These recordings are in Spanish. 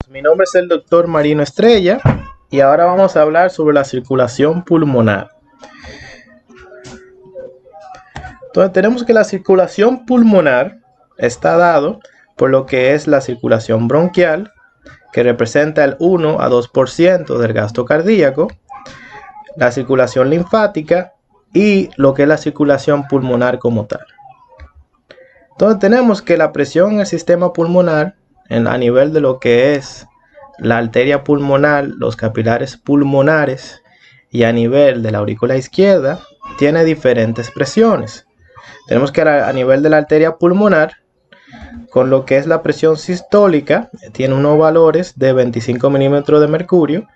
Mi nombre es el doctor Marino Estrella y ahora vamos a hablar sobre la circulación pulmonar. Entonces tenemos que la circulación pulmonar está dado por lo que es la circulación bronquial, que representa el 1 a 2% del gasto cardíaco, la circulación linfática y lo que es la circulación pulmonar como tal. Entonces tenemos que la presión en el sistema pulmonar a nivel de lo que es la arteria pulmonar, los capilares pulmonares y a nivel de la aurícula izquierda tiene diferentes presiones. Tenemos que a nivel de la arteria pulmonar, con lo que es la presión sistólica, tiene unos valores de 25 milímetros de mercurio.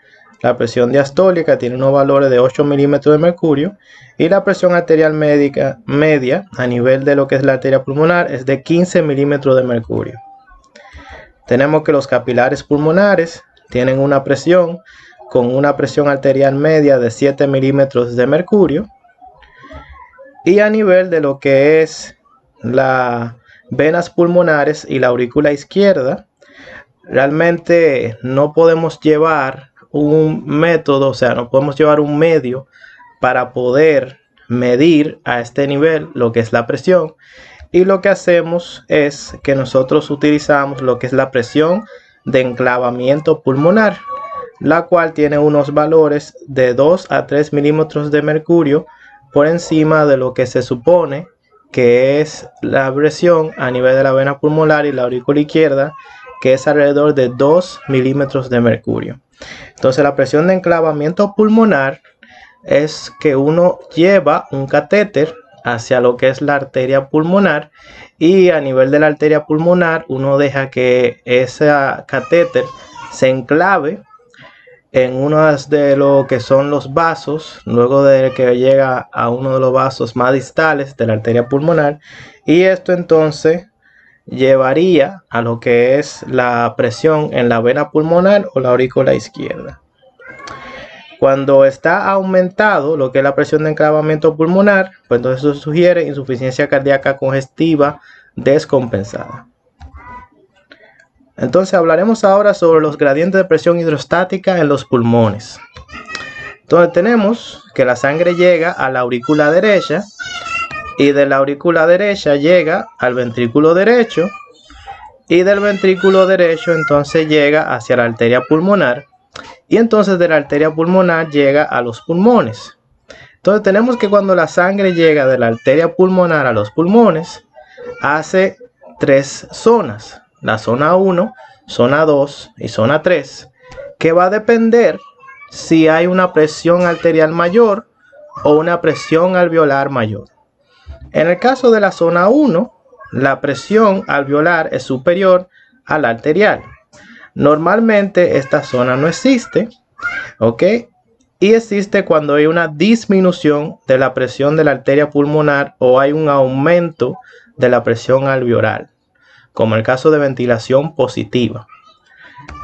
La presión diastólica tiene unos valores de 8 milímetros de mercurio. Y la presión arterial media a nivel de lo que es la arteria pulmonar es de 15 milímetros de mercurio. Tenemos que los capilares pulmonares tienen una presión con una presión arterial media de 7 milímetros de mercurio. Y a nivel de lo que es las venas pulmonares y la aurícula izquierda, realmente no podemos llevar un método, o sea, no podemos llevar un medio para poder medir a este nivel lo que es la presión. Y lo que hacemos es que nosotros utilizamos lo que es la presión de enclavamiento pulmonar, la cual tiene unos valores de 2 a 3 milímetros de mercurio por encima de lo que se supone que es la presión a nivel de la vena pulmonar y la aurícula izquierda, que es alrededor de 2 milímetros de mercurio. Entonces la presión de enclavamiento pulmonar es que uno lleva un catéter hacia lo que es la arteria pulmonar y a nivel de la arteria pulmonar uno deja que ese catéter se enclave en uno de lo que son los vasos, luego de que llega a uno de los vasos más distales de la arteria pulmonar, y esto entonces llevaría a lo que es la presión en la vena pulmonar o la aurícula izquierda. Cuando está aumentado lo que es la presión de enclavamiento pulmonar, pues entonces eso sugiere insuficiencia cardíaca congestiva descompensada. Entonces hablaremos ahora sobre los gradientes de presión hidrostática en los pulmones. Entonces tenemos que la sangre llega a la aurícula derecha y de la aurícula derecha llega al ventrículo derecho y del ventrículo derecho entonces llega hacia la arteria pulmonar y entonces de la arteria pulmonar llega a los pulmones. Entonces tenemos que cuando la sangre llega de la arteria pulmonar a los pulmones hace tres zonas. La zona 1, zona 2 y zona 3, que va a depender si hay una presión arterial mayor o una presión alveolar mayor. En el caso de la zona 1, la presión alveolar es superior a la arterial. Normalmente esta zona no existe, ¿ok? Y existe cuando hay una disminución de la presión de la arteria pulmonar o hay un aumento de la presión alveolar, como el caso de ventilación positiva.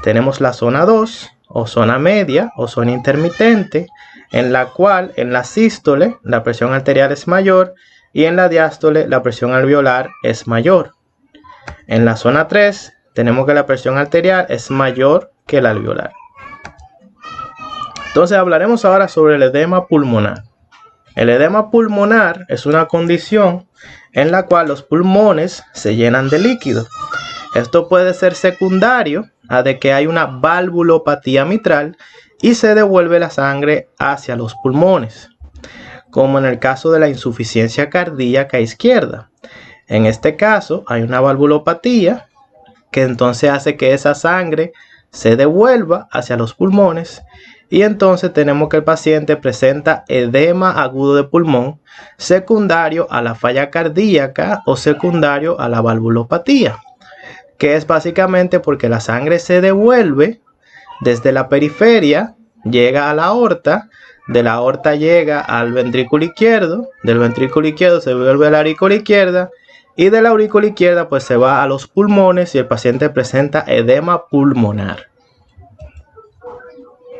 Tenemos la zona 2 o zona media o zona intermitente, en la cual en la sístole la presión arterial es mayor y en la diástole la presión alveolar es mayor. En la zona 3 tenemos que la presión arterial es mayor que la alveolar. Entonces hablaremos ahora sobre el edema pulmonar. El edema pulmonar es una condición en la cual los pulmones se llenan de líquido. Esto puede ser secundario a de que hay una valvulopatía mitral y se devuelve la sangre hacia los pulmones, como en el caso de la insuficiencia cardíaca izquierda. En este caso hay una valvulopatía que entonces hace que esa sangre se devuelva hacia los pulmones y entonces tenemos que el paciente presenta edema agudo de pulmón secundario a la falla cardíaca o secundario a la valvulopatía, que es básicamente porque la sangre se devuelve desde la periferia, llega a la aorta, de la aorta llega al ventrículo izquierdo, del ventrículo izquierdo se devuelve a la aurícula izquierda y de la aurícula izquierda pues se va a los pulmones y el paciente presenta edema pulmonar.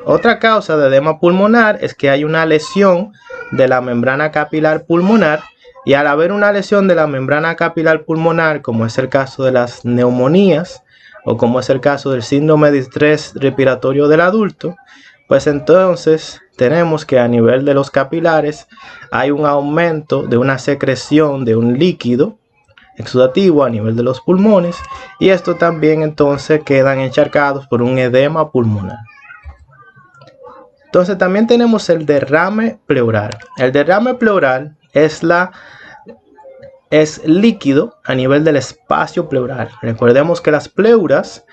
Otra causa de edema pulmonar es que hay una lesión de la membrana capilar pulmonar y al haber una lesión de la membrana capilar pulmonar, como es el caso de las neumonías o como es el caso del síndrome de estrés respiratorio del adulto, pues entonces tenemos que a nivel de los capilares hay un aumento de una secreción de un líquido exudativo a nivel de los pulmones, y esto también entonces quedan encharcados por un edema pulmonar. Entonces también tenemos el derrame pleural. El derrame pleural es líquido a nivel del espacio pleural. Recordemos que las pleuras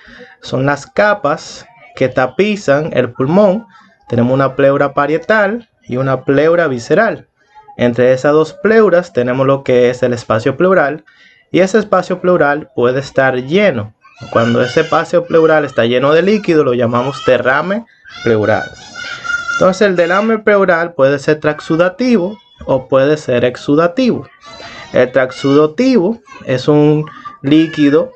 son las capas que tapizan el pulmón. Tenemos una pleura parietal y una pleura visceral. Entre esas dos pleuras tenemos lo que es el espacio pleural, y ese espacio pleural puede estar lleno. Cuando ese espacio pleural está lleno de líquido, lo llamamos derrame pleural. Entonces el derrame pleural puede ser transudativo o puede ser exudativo. El transudativo es un líquido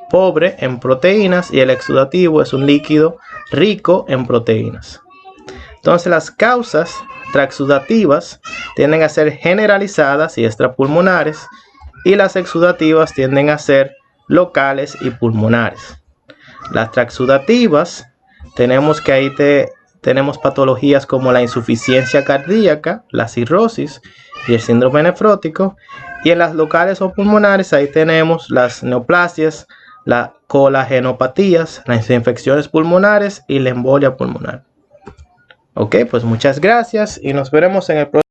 pobre en proteínas y el exudativo es un líquido rico en proteínas. Entonces las causas transsudativas tienden a ser generalizadas y extrapulmonares, y las exudativas tienden a ser locales y pulmonares. Las transsudativas tenemos que ahí tenemos patologías como la insuficiencia cardíaca, la cirrosis y el síndrome nefrótico. Y en las locales o pulmonares ahí tenemos las neoplasias, las colagenopatías, las infecciones pulmonares y la embolia pulmonar. Ok, pues muchas gracias y nos veremos en el próximo.